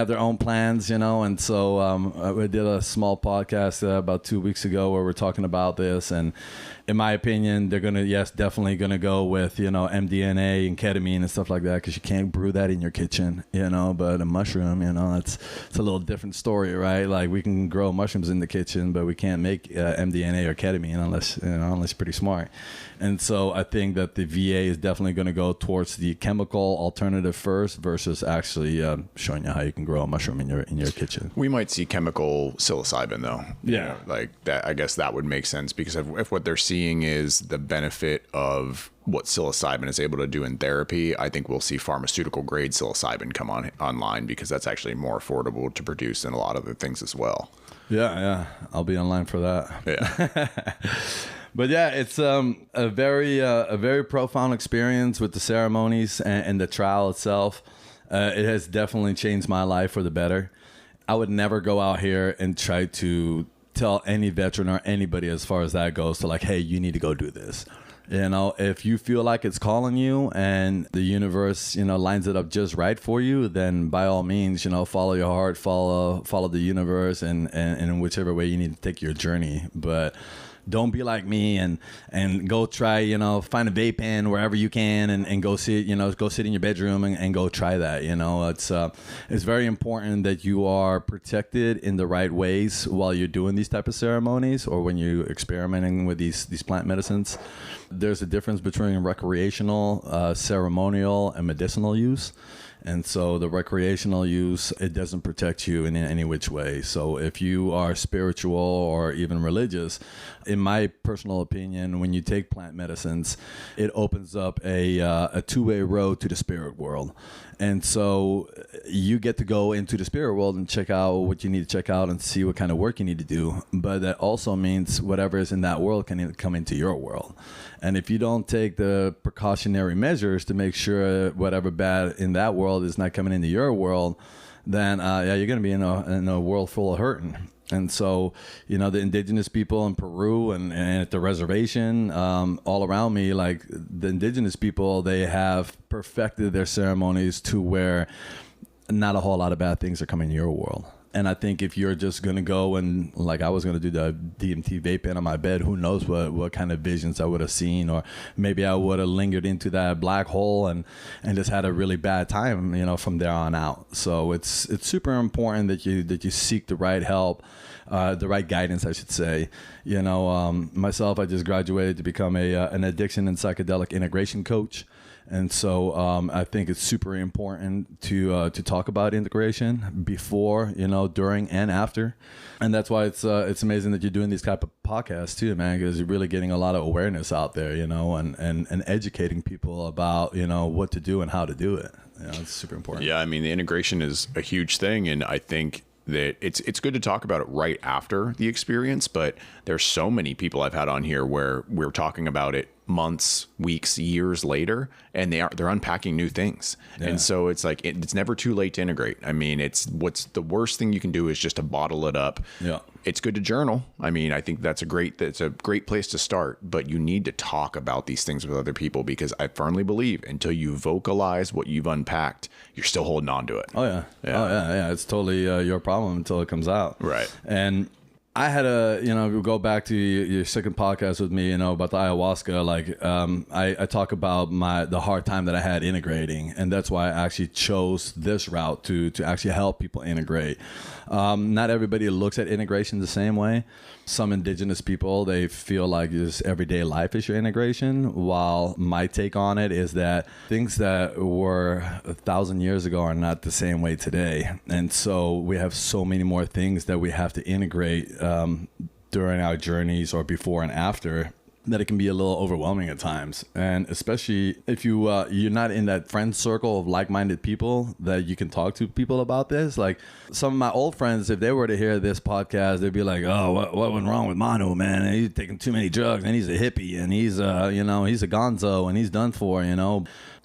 their own plans, you know. And so we did a small podcast about 2 weeks ago where we're talking about this. And in my opinion, they're going to, definitely going to go with, you know, MDMA and ketamine and stuff like that, because you can't brew that in your kitchen, you know. But a mushroom, you know, it's a little different story, right? Like we can grow mushrooms in the kitchen, but we can't make MDMA or ketamine unless you're pretty smart. And so I think that the VA is definitely going to go towards the chemical alternative first versus actually showing you how you can grow a mushroom in your kitchen. We might see chemical psilocybin though. Yeah. You know, like that, I guess that would make sense, because if what they're seeing is the benefit of what psilocybin is able to do in therapy, I think we'll see pharmaceutical grade psilocybin come online, because that's actually more affordable to produce than a lot of other things as well. Yeah. I'll be online for that. Yeah. But yeah, it's a very profound experience with the ceremonies and the trial itself. It has definitely changed my life for the better. I would never go out here and try to tell any veteran or anybody as far as that goes to like, hey, you need to go do this. You know, if you feel like it's calling you and the universe, you know, lines it up just right for you, then by all means, you know, follow your heart, follow the universe, and in whichever way you need to take your journey. But don't be like me and go try, you know, find a vape pen wherever you can and go sit in your bedroom and go try that. You know, it's very important that you are protected in the right ways while you're doing these type of ceremonies or when you're experimenting with these plant medicines. There's a difference between recreational, ceremonial, and medicinal use. And so the recreational use, it doesn't protect you in any which way. So if you are spiritual or even religious, in my personal opinion, when you take plant medicines, it opens up a two-way road to the spirit world. And so you get to go into the spirit world and check out what you need to check out and see what kind of work you need to do. But that also means whatever is in that world can come into your world. And if you don't take the precautionary measures to make sure whatever bad in that world is not coming into your world, then you're going to be in a world full of hurting. And so, you know, the indigenous people in Peru and at the reservation all around me, like the indigenous people, they have perfected their ceremonies to where not a whole lot of bad things are coming in your world. And I think if you're just going to go and, like I was going to do the DMT vape pen on my bed, who knows what kind of visions I would have seen, or maybe I would have lingered into that black hole and just had a really bad time, you know, from there on out. So it's super important that you seek the right help, the right guidance, I should say. You know, myself, I just graduated to become an addiction and psychedelic integration coach. And so I think it's super important to talk about integration before, during and after. And that's why it's amazing that you're doing these type of podcasts too, man, because you're really getting a lot of awareness out there, and educating people about, what to do and how to do it. It's super important. Yeah, I mean, the integration is a huge thing, and I think that it's good to talk about it right after the experience, but there's so many people I've had on here where we're talking about it months, weeks, years later, and they're unpacking new things. Yeah. And so it's like it's never too late to integrate. I mean, what's the worst thing you can do is just to bottle it up. Yeah. It's good to journal. I mean, I think that's a great place to start, but you need to talk about these things with other people, because I firmly believe until you vocalize what you've unpacked, you're still holding on to it. Oh yeah. Oh yeah. It's totally your problem until it comes out. Right. And I had we go back to your second podcast with me, about the ayahuasca. Like, I talk about the hard time that I had integrating, and that's why I actually chose this route to actually help people integrate. Not everybody looks at integration the same way. Some indigenous people, they feel like just everyday life is your integration, while my take on it is that things that were 1,000 years ago are not the same way today. And so we have so many more things that we have to integrate during our journeys or before and after, that it can be a little overwhelming at times. And especially if you're not in that friend circle of like-minded people that you can talk to people about this. Like, some of my old friends, if they were to hear this podcast, they'd be like, oh, what went wrong with Mhanu, man? And he's taking too many drugs, and he's a hippie, and he's he's a gonzo, and he's done for.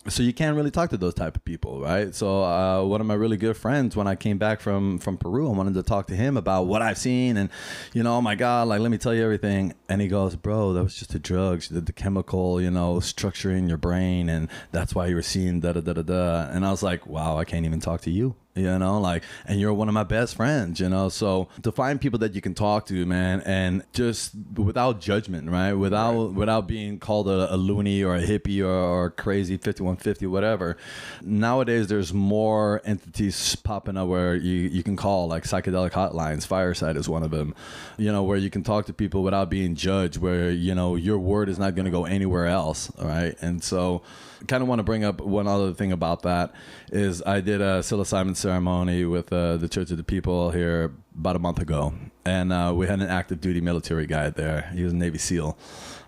So you can't really talk to those type of people, right? So one of my really good friends, when I came back from Peru, I wanted to talk to him about what I've seen, and oh my God, like, let me tell you everything. And he goes, bro, that was just the drugs, the chemical, structure in your brain, and that's why you were seeing da da da da da. And I was like, wow, I can't even talk to you. And you're one of my best friends, so to find people that you can talk to, man, and just without judgment, right? Without being called a loony or a hippie or crazy 5150, whatever. Nowadays, there's more entities popping up where you can call, like psychedelic hotlines. Fireside is one of them, where you can talk to people without being judged, where, your word is not going to go anywhere else. All right. And so I kind of want to bring up one other thing about that is I did a psilocybin ceremony with the Church of the People here about a month ago. And we had an active duty military guy there. He was a Navy SEAL.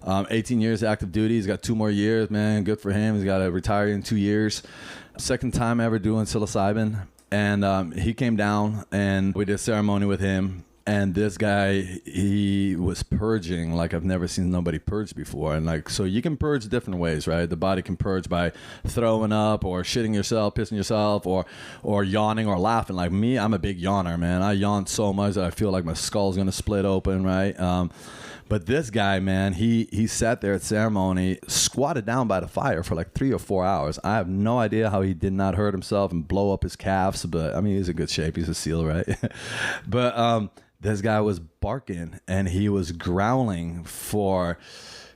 18 years active duty. He's got 2 more years, man. Good for him. He's got to retire in 2 years. Second time ever doing psilocybin. And he came down and we did a ceremony with him. And this guy, he was purging like I've never seen nobody purge before. And like, so you can purge different ways, right? The body can purge by throwing up or shitting yourself, pissing yourself, or yawning or laughing. Like me, I'm a big yawner, man. I yawn so much that I feel like my skull's going to split open, right? But this guy, man, he sat there at ceremony, squatted down by the fire for like 3 or 4 hours. I have no idea how he did not hurt himself and blow up his calves. But I mean, he's in good shape. He's a SEAL, right? But, this guy was barking and he was growling for,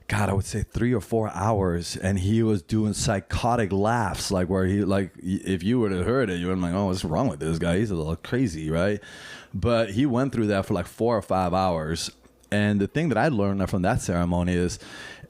God, I would say 3 or 4 hours. And he was doing psychotic laughs, like where he, like, if you were to heard it, you would be like, oh, what's wrong with this guy? He's a little crazy, right? But he went through that for like 4 or 5 hours. And the thing that I learned from that ceremony is,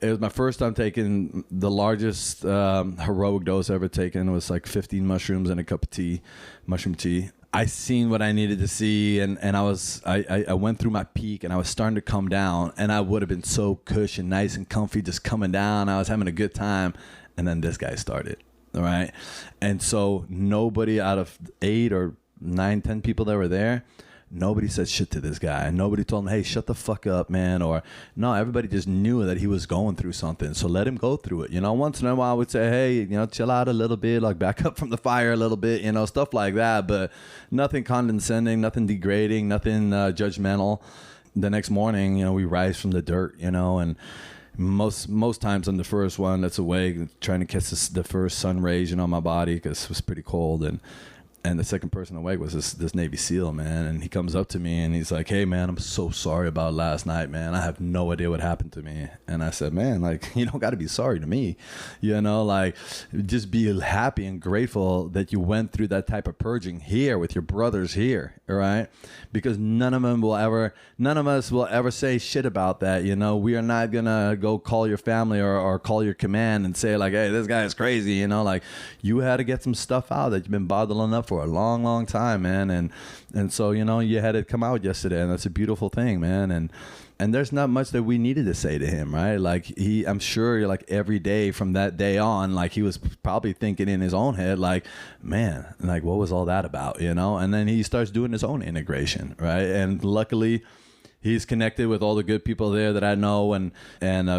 it was my first time taking the largest heroic dose I ever taken. It was like 15 mushrooms and a cup of tea, mushroom tea. I seen what I needed to see, and I went through my peak, and I was starting to come down, and I would have been so cush and nice and comfy just coming down. I was having a good time, and then this guy started, all right? And so nobody out of 8 or 9, 10 people that were there, nobody said shit to this guy. Nobody told him, hey, shut the fuck up, man. Or no, everybody just knew that he was going through something. So let him go through it. Once in a while I would say, hey, chill out a little bit, like back up from the fire a little bit, stuff like that. But nothing condescending, nothing degrading, nothing judgmental. The next morning, we rise from the dirt, and most times on the first one that's awake, trying to catch the first sun rays, on my body because it was pretty cold. And And the second person awake was this Navy SEAL, man. And he comes up to me and he's like, hey, man, I'm so sorry about last night, man. I have no idea what happened to me. And I said, man, like, you don't got to be sorry to me. You know, like, just be happy and grateful that you went through that type of purging here with your brothers here, right? Because none of us will ever say shit about that. You know, we are not going to go call your family or call your command and say like, hey, this guy is crazy. You know, like, you had to get some stuff out that you've been bottling up for a long, long time, man. And so, you know, you had it come out yesterday, and that's a beautiful thing, man. And there's not much that we needed to say to him, right? Like, I'm sure, like, every day from that day on, like, he was probably thinking in his own head, like, man, like, what was all that about, you know? And then he starts doing his own integration, right? And luckily, he's connected with all the good people there that I know and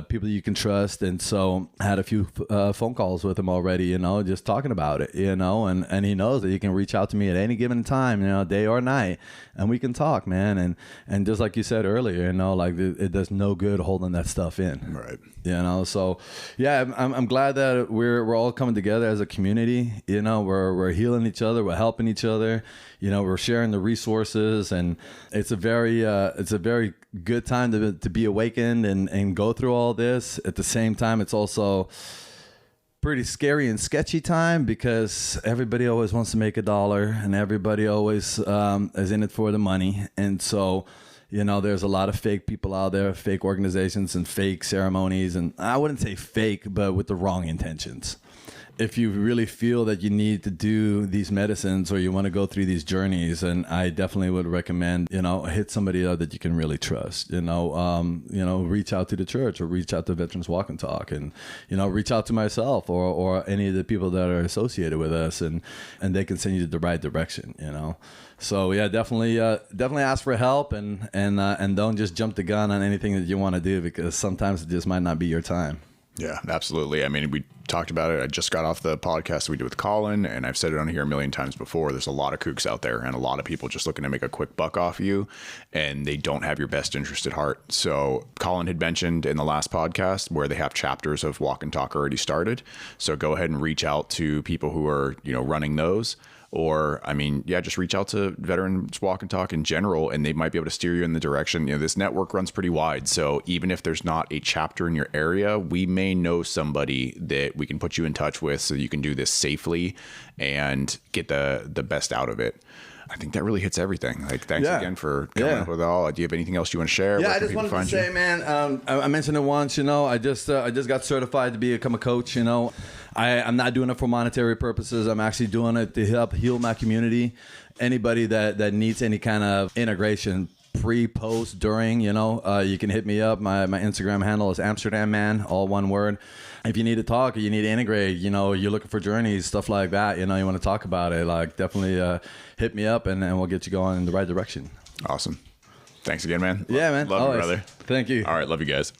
people you can trust. And so I had a few phone calls with him already, you know, just talking about it, you know, and he knows that he can reach out to me at any given time, you know, day or night, and we can talk, man. And just like you said earlier, you know, like it does no good holding that stuff in. Right. You know, so yeah, I'm glad that we're all coming together as a community. You know, we're healing each other, we're helping each other. You know, we're sharing the resources, and it's a very good time to be awakened and go through all this. At the same time, it's also pretty scary and sketchy time because everybody always wants to make $1 and everybody always is in it for the money. And so, you know, there's a lot of fake people out there, fake organizations and fake ceremonies. And I wouldn't say fake, but with the wrong intentions. If you really feel that you need to do these medicines or you want to go through these journeys, and I definitely would recommend, you know, hit somebody up that you can really trust, you know, reach out to the church or reach out to Veterans Walk and Talk, and, you know, reach out to myself or any of the people that are associated with us, and they can send you the right direction, you know. So yeah, definitely ask for help and don't just jump the gun on anything that you want to do, because sometimes it just might not be your time. Yeah, absolutely. I mean, we talked about it. I just got off the podcast we did with Colin, and I've said it on here a million times before. There's a lot of kooks out there and a lot of people just looking to make a quick buck off you, and they don't have your best interest at heart. So Colin had mentioned in the last podcast where they have chapters of Walk and Talk already started. So go ahead and reach out to people who are, you know, running those. Or, I mean, yeah, just reach out to Veterans Walk and Talk in general, and they might be able to steer you in the direction. You know, this network runs pretty wide. So even if there's not a chapter in your area, we may know somebody that we can put you in touch with so you can do this safely and get the best out of it. I think that really hits everything. Like, thanks again for coming up with it all. Do you have anything else you want to share? Yeah, I just wanted to say, man, I mentioned it once, you know, I just got certified to become a coach, you know. I'm not doing it for monetary purposes. I'm actually doing it to help heal my community. Anybody that needs any kind of integration, pre, post, during, you know, you can hit me up. My Instagram handle is Amsterdam Man, all one word. If you need to talk or you need to integrate, you know, you're looking for journeys, stuff like that, you know, you want to talk about it, like, definitely hit me up and we'll get you going in the right direction. Awesome. Thanks again, man. Yeah, man. Love you, brother. Thank you. All right. Love you guys.